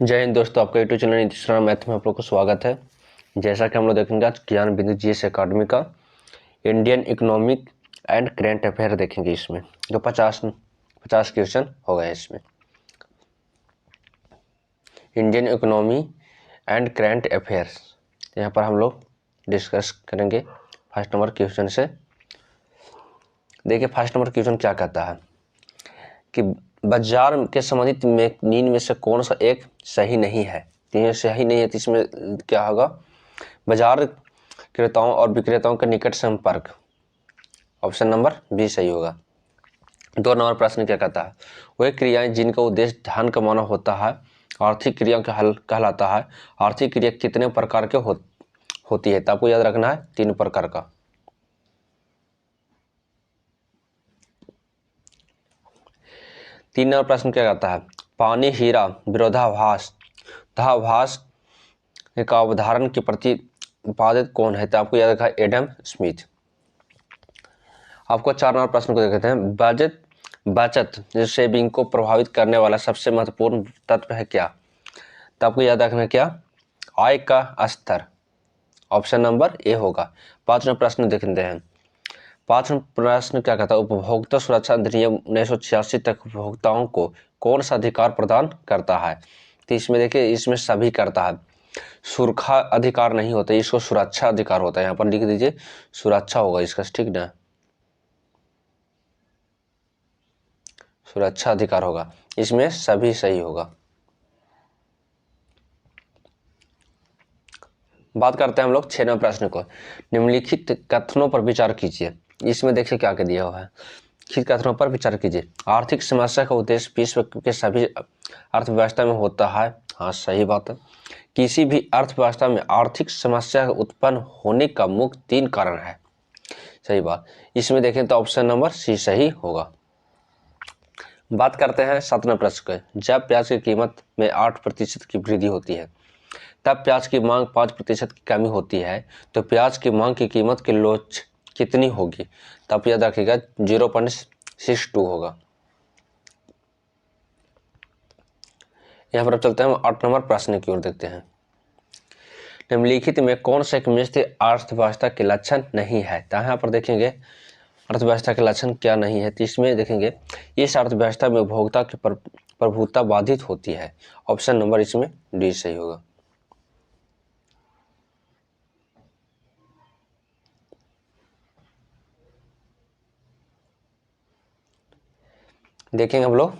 जय हिंद दोस्तों, आपका YouTube channel Nitish Rana math में आप लोग को स्वागत है। जैसा कि हम लोग देखेंगे आज ज्ञान बिंदु जीएस अकादमी का Indian economic and current affair देखेंगे। इसमें जो 50 क्वेश्चन हो गए इसमें Indian economy and current affairs. यहाँ पर हम लोग डिस्कस करेंगे फर्स्ट नंबर क्वेश्चन से। देखिए फर्स्ट नंबर क्वेश्चन क्या कहता है कि बाजार के संबंधित में नीन में से कौन सा एक सही नहीं है। तीन सही नहीं है तो इसमें क्या होगा, बाजार क्रेताओं और विक्रेताओं का निकट संपर्क, ऑप्शन नंबर बी सही होगा। 2 नंबर प्रश्न क्या कहता है, वह क्रियाएं जिनका उद्देश्य धन कमाना होता है आर्थिक क्रियाओं का हल कहलाता है। आर्थिक क्रिया कितने प्रकार के होती है, तो आपको याद रखना है 3 प्रकार का। 3 नंबर प्रश्न क्या कहता है, पानी हीरा विरोधाभास तथा आभास का अवधारण के प्रतिपादित कौन है, तो आपको याद रखा एडम स्मिथ। आपको 4 नंबर प्रश्न को देखते हैं, बचत सेविंग को प्रभावित करने वाला सबसे महत्वपूर्ण तत्व है क्या, तो आपको याद रखना क्या, आय का स्तर, ऑप्शन नंबर ए होगा। 5वां प्रश्न देखते हैं। 5वां प्रश्न क्या कहता है, उपभोक्ता सुरक्षा अधिनियम 1986 तक उपभोक्ताओं को कौन सा अधिकार प्रदान करता है, तो इसमें देखिए इसमें सभी करता है, सुरक्षा अधिकार नहीं होता, इसको सुरक्षा अधिकार होता है। यहाँ पर लिख दीजिए सुरक्षा होगा इसका, ठीक ना, सुरक्षा अधिकार होगा, इसमें सभी सही होगा। बात करते हैं हम लोग 6वें प्रश्न को, निम्नलिखित कथनों पर विचार कीजिए। इसमें देखिए क्या कह दिया हुआ है, निम्नलिखित कथनों पर विचार कीजिए। आर्थिक समस्या का उद्देश्य विश्व के सभी अर्थव्यवस्था में होता है, हाँ सही बात है। किसी भी अर्थव्यवस्था में आर्थिक समस्या उत्पन्न होने का मुख्य 3 कारण है, सही बात। इसमें देखें तो ऑप्शन नंबर सी सही होगा। बात करते हैं 7वें प्रश्न के, जब प्याज की कीमत में 8% की वृद्धि होती है तब प्याज की मांग 5% की कमी होती है, तो प्याज की मांग की कीमत की लोच कितनी होगी, तब याद रखिएगा 0.62 होगा। यहाँ पर अब चलते हैं 8 नंबर प्रश्न की ओर देखते हैं। निम्नलिखित में कौन सा एक मिश्रित अर्थव्यवस्था के लक्षण नहीं है, तो यहाँ पर देखेंगे अर्थव्यवस्था के लक्षण क्या नहीं है, तो इसमें देखेंगे इस अर्थव्यवस्था में उपभोक्ता की प्रभुता बाधित होती है, ऑप्शन नंबर इसमें डी सही होगा। देखेंगे हम लोग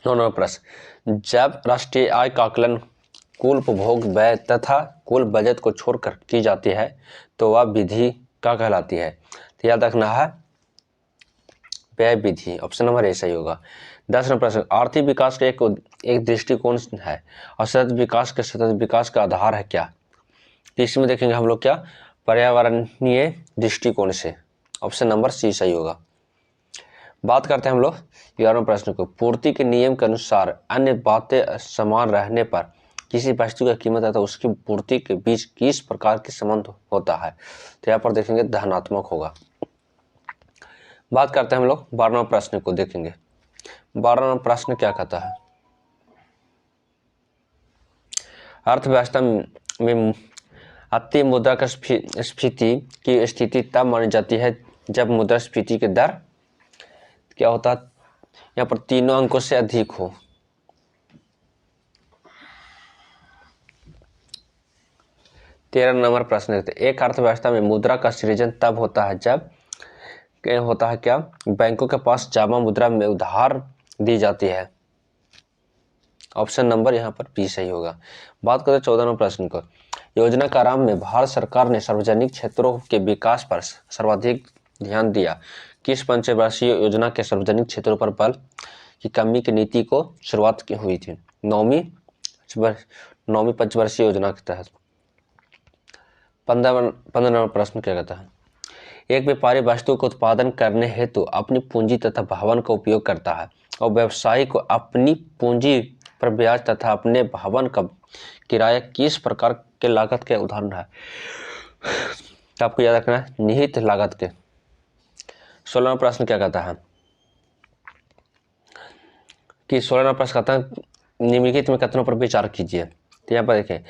9 नंबर प्रश्न, जब राष्ट्रीय आय का आकलन कुल उपभोग व्यय तथा कुल बजट को छोड़कर की जाती है तो वह विधि क्या कहलाती है, तो याद रखना है व्यय विधि, ऑप्शन नंबर ए सही होगा। 10 नंबर प्रश्न, आर्थिक विकास का एक दृष्टिकोण है और सतत विकास का आधार है क्या, तो इसमें देखेंगे हम लोग क्या, पर्यावरणीय दृष्टिकोण से, ऑप्शन नंबर सी सही होगा। बात करते हैं हम लोग 11वें प्रश्न को, पूर्ति के नियम के अनुसार अन्य बातें समान रहने पर किसी वस्तु की कीमत तथा उसकी पूर्ति के बीच किस प्रकार के संबंध होता है, तो यहाँ पर देखेंगे धनात्मक होगा। बात करते हैं हम लोग 12वें प्रश्न को देखेंगे। 12वां प्रश्न क्या कहता है, अर्थव्यवस्था में अति मुद्रास्फीति की स्थिति तब मानी जाती है जब मुद्रास्फीति की दर क्या होता है, यहाँ पर 3 अंकों से अधिक हो। तेरह नंबर प्रश्न देखते, एक अर्थव्यवस्था में मुद्रा का सृजन तब होता है जब होता है क्या, बैंकों के पास जमा मुद्रा में उधार दी जाती है, ऑप्शन नंबर यहाँ पर बी सही होगा। बात करते हैं 14 नंबर प्रश्न को, योजना का आरंभ में भारत सरकार ने सार्वजनिक क्षेत्रों के विकास पर सर्वाधिक ध्यान दिया, किस पंचवर्षीय योजना के सार्वजनिक क्षेत्रों पर बल की कमी की नीति को शुरुआत की हुई थी, नौवीं पंचवर्षीय योजना के तहत। 15 नंबर प्रश्न क्या कहता है, एक व्यापारी वस्तु का उत्पादन करने हेतु अपनी पूंजी तथा भवन का उपयोग करता है और व्यवसायी को अपनी पूंजी पर ब्याज तथा अपने भवन का किराया किस प्रकार के लागत के उदाहरण है, तो आपको याद रखना है निहित लागत के। 16वां प्रश्न क्या कहता है कि 16वां प्रश्न कहता है निम्नलिखित में कथनों पर विचार कीजिए। तो यहाँ पर देखें,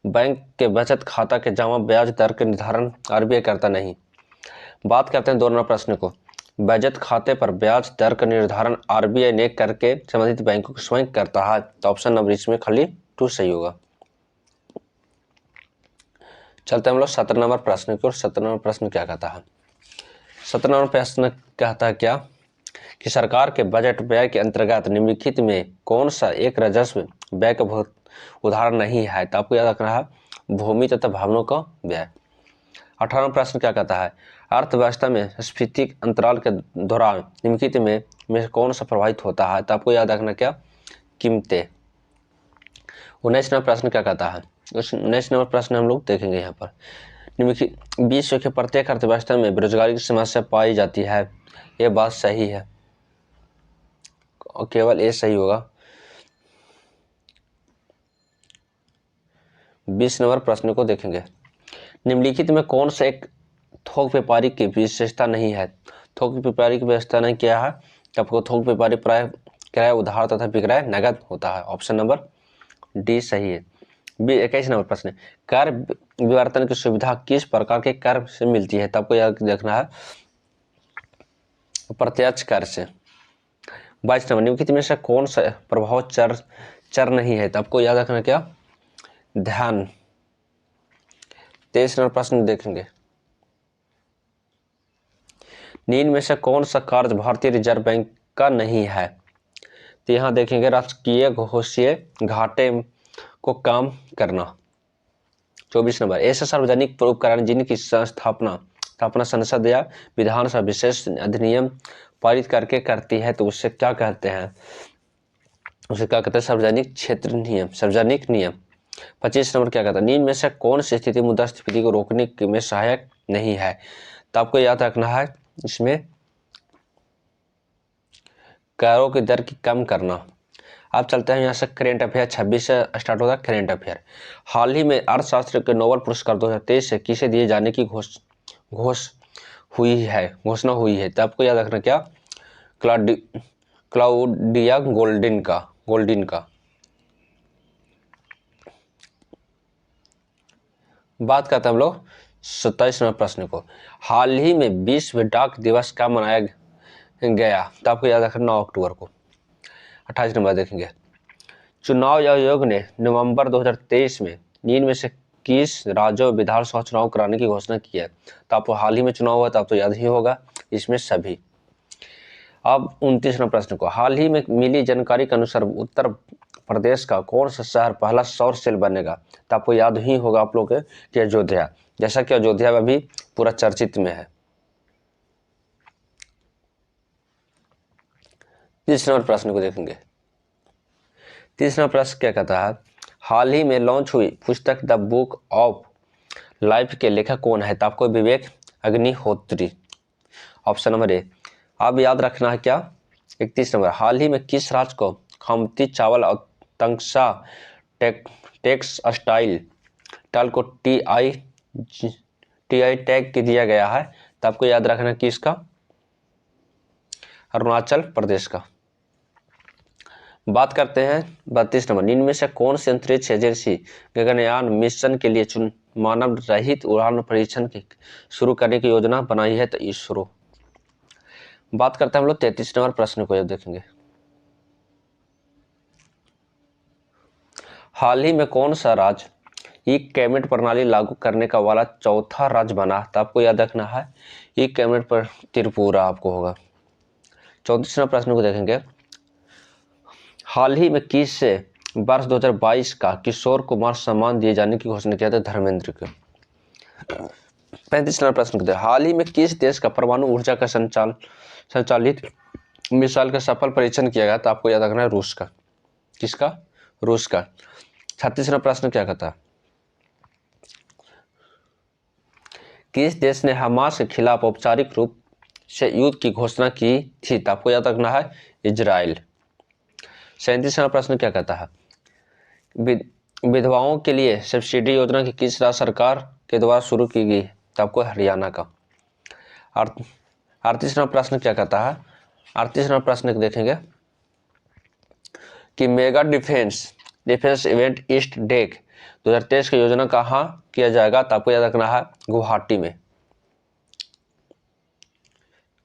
बैंक के बचत खाता के जमा ब्याज दर के निर्धारण आरबीआई करता नहीं। बात करते हैं 2 नंबर प्रश्न को, बचत खाते पर ब्याज दर का निर्धारण आरबीआई ने करके संबंधित बैंकों को स्वयं करता है। तो ऑप्शन नंबर इसमें खाली 2 सही होगा। चलते हैं हम लोग 17 नंबर प्रश्न की ओर। 17 नंबर प्रश्न क्या कहता है? 17 नंबर प्रश्न कहता है क्या कि सरकार के बजट व्यय के अंतर्गत निम्नलिखित में कौन सा एक राजस्व व्यय का उदाहरण नहीं है? तो आपको याद रखना है भूमि तथा भवनों का व्यय। 18वां प्रश्न क्या कहता है? अर्थव्यवस्था में स्फीति अंतराल के दौरान निम्नलिखित में कौन सा प्रभावित होता है? तो आपको याद रखना क्या, कीमतें। 19 नंबर प्रश्न क्या कहता है? 19 नंबर प्रश्न हम लोग देखेंगे यहाँ पर, निम्नलिखित विश्व के प्रत्येक अर्थव्यवस्था में बेरोजगारी की समस्या पाई जाती है, ये बात सही है और केवल ये सही होगा। 20 नंबर प्रश्न को देखेंगे, निम्नलिखित में कौन सा एक थोक व्यापारी की विशेषता नहीं है? थोक व्यापारी की विशेषता नहीं क्या है? आपको थोक व्यापारी प्राय क्रय उधार तथा विक्रय नगद होता है। ऑप्शन नंबर डी सही है। 21 नंबर प्रश्न, कर विवर्तन की सुविधा किस प्रकार के कर से मिलती है? तो आपको याद रखना है प्रत्यक्ष कर से। 22 नंबर, निम्नलिखित में से कौन सा प्रभाव चर नहीं है? तो आपको याद रखना क्या, ध्यान। 23 नंबर प्रश्न देखेंगे, निम्न में से कौन सा कार्य भारतीय रिजर्व बैंक का नहीं है? तो यहाँ देखेंगे राजकीय घोषीय घाटे को कम करना। 24 नंबर, ऐसे सार्वजनिक उपकरण जिनकी स्थापना संसद या विधानसभा विशेष अधिनियम पारित करके करती है, तो उससे क्या कहते हैं? उसे क्या कहते हैं? सार्वजनिक क्षेत्र नियम, सार्वजनिक नियम। 25 नंबर क्या कहता है? निम्न में से कौन सी स्थिति मुद्रास्फीति को रोकने में सहायक नहीं है? तो आपको याद रखना है इसमें करों की दर की कम करना। अब चलते हैं यहाँ से करेंट अफेयर। 26 से स्टार्ट होता है करेंट अफेयर। हाल ही में अर्थशास्त्र के नोबेल पुरस्कार 2023 से किसे दिए जाने की घोषणा हुई है? तो आपको याद रखना क्या, क्लाउडिया गोल्डिन का। बात करते हैं हम लोग 27 नंबर प्रश्न को, हाल ही में विश्व डाक दिवस कब मनाया गया? तो आपको याद रखना 9 अक्टूबर को। 28 नंबर देखेंगे, चुनाव आयोग ने नवंबर 2023 में निम्न में से किस राज्यों में विधानसभा चुनाव कराने की घोषणा की है? तो आपको हाल ही में चुनाव हुआ तो आप तो याद ही होगा इसमें सभी। अब 29 नंबर प्रश्न को, हाल ही में मिली जानकारी के अनुसार उत्तर प्रदेश का कौन सा शहर पहला सौर सेल बनेगा? तो आपको याद ही होगा आप लोग कि अयोध्या, जैसा कि अयोध्या में भी पूरा चर्चित में है। 30 नंबर प्रश्न को देखेंगे। 30 नंबर प्रश्न क्या कहता है? हाल ही में लॉन्च हुई पुस्तक द बुक ऑफ लाइफ के लेखक कौन है? तो आपको Vivek Agnihotri. Option number A. अब याद रखना है क्या, 31 नंबर, हाल ही में किस राज्य को खमती चावल और तंगसा टेक्सटाइल टल को टीआई टैग दिया गया है? तो आपको याद रखना किसका, अरुणाचल प्रदेश का। बात करते हैं 32 नंबर, इनमें से कौन सी अंतरिक्ष एजेंसी गगनयान मिशन के लिए मानव रहित उड़ान परीक्षण की शुरू करने की योजना बनाई है? तो इसरो। बात करते हैं हम लोग 33 नंबर प्रश्न को देखेंगे, हाल ही में कौन सा राज्य ई कैबिनेट प्रणाली लागू करने का वाला चौथा राज्य बना? तो आपको याद रखना है ई कैबिनेट पर त्रिपुरा आपको होगा। 34 नंबर प्रश्न को देखेंगे, हाल ही में किस से वर्ष 2022 का किशोर कुमार सम्मान दिए जाने की घोषणा किया था? धर्मेंद्र को। 35 नंबर प्रश्न को, हाल ही में किस देश का परमाणु ऊर्जा का संचालित मिसाइल का सफल परीक्षण किया गया? तो आपको याद रखना है रूस का। किसका? रूस का। 36 नंबर प्रश्न क्या कहता है? किस देश ने हमास के खिलाफ औपचारिक रूप से युद्ध की घोषणा की थी? तो आपको याद रखना है इजराइल। 37 नंबर प्रश्न क्या कहता है? विधवाओं के लिए सब्सिडी योजना की किस राज्य सरकार के द्वारा शुरू की गई? तो आपको हरियाणा का। 38 नंबर प्रश्न क्या कहता है? 38 नंबर प्रश्न देखेंगे, कि mega defence event east deck 2023 की योजना कहाँ किया जाएगा? तो आपको याद रखना है गुवाहाटी में।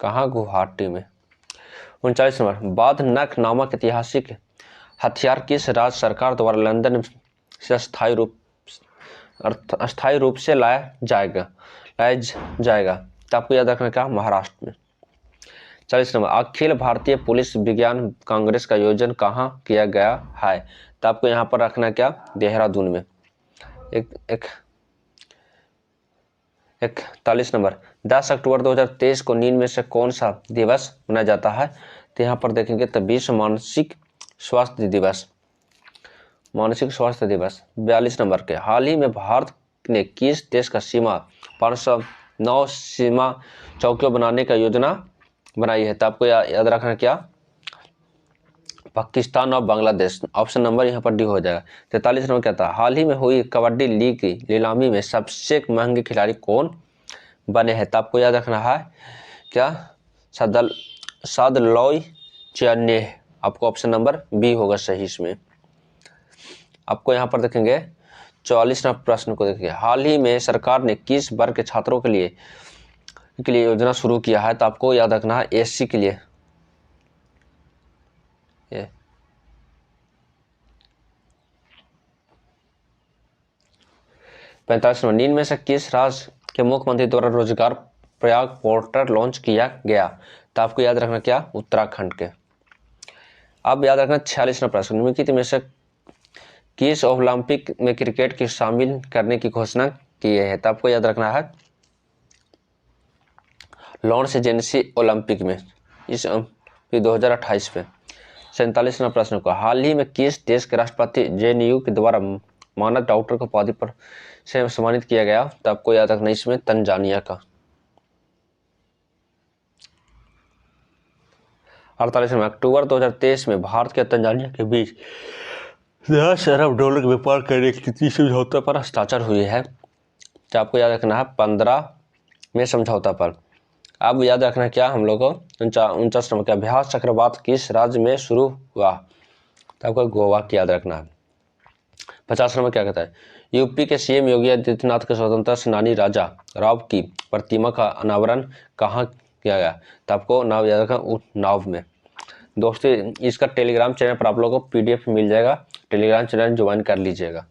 कहाँ? गुवाहाटी में। 39 नंबर, बाध नख नामक ऐतिहासिक हथियार किस राज्य सरकार द्वारा लंदन से अस्थायी रूप से लाया जाएगा? तो आपको याद रखना क्या? महाराष्ट्र में। 40 नंबर, अखिल भारतीय पुलिस विज्ञान कांग्रेस का आयोजन कहाँ किया गया है? तो आपको यहाँ पर रखना क्या? देहरादून में। 41 नंबर, 10 अक्टूबर 2023 को नींद में से कौन सा दिवस मनाया जाता है? तो यहाँ पर देखेंगे तो विश्व मानसिक स्वास्थ्य दिवस। 42 नंबर के, हाल ही में भारत ने किस देश का सीमा 509 सीमा चौकियों बनाने का योजना बनाई है? तो आपको याद रखना क्या? पाकिस्तान और बांग्लादेश। ऑप्शन नंबर यहाँ पर डी हो जाएगा। 43 नंबर क्या था? हाल ही में हुई कबड्डी लीग की नीलामी में सबसे महंगे खिलाड़ी कौन बने हैं? तो आपको याद रखना है क्या? सादलॉय चियान्ने। आपको ऑप्शन नंबर बी होगा सही इसमें। आपको यहाँ पर देखेंगे 44 नंबर प्रश्न को देखिए, हाल ही में सरकार ने किस वर्ग के छात्रों के लिए योजना शुरू किया है? तो आपको याद रखना है एससी के लिए। 45 नंबर, नींद में से किस राज्य के मुख्यमंत्री द्वारा रोजगार प्रयाग पोर्टल लॉन्च किया गया? तो आपको याद रखना क्या? उत्तराखंड के। अब याद रखना 46 नंबर प्रश्न, निम्नलिखित में से किस ओलंपिक में क्रिकेट की शामिल करने की घोषणा की है? तो आपको याद रखना है लॉर्ड्स एजेंसी ओलंपिक में, इस 2028 पे। 47 नंबर प्रश्न को, हाल ही में किस देश के राष्ट्रपति जेएनयू के द्वारा मानद डॉक्टर को उपाधि पर से सम्मानित किया गया? तो आपको याद रखना इसमें तंजानिया का। 48 नंबर, अक्टूबर 2023 में भारत के तंजानिया के बीच 10 अरब डॉलर के व्यापार करने की समझौते पर हस्ताक्षर हुई है? तो आपको याद रखना है 15 में समझौता पर। अब याद रखना क्या हम लोग को 49 नंबर का, अभ्यास चक्रवात किस राज्य में शुरू हुआ? तो आपको गोवा की याद रखना है। 50 नंबर क्या कहता है? यूपी के सीएम योगी आदित्यनाथ के स्वतंत्रता सेनानी राजा राव की प्रतिमा का अनावरण कहाँ किया गया? तो आपको नाव याद रखना उन्नाव में। दोस्तों इसका टेलीग्राम चैनल पर आप लोगों को पीडीएफ मिल जाएगा, टेलीग्राम चैनल ज्वाइन कर लीजिएगा।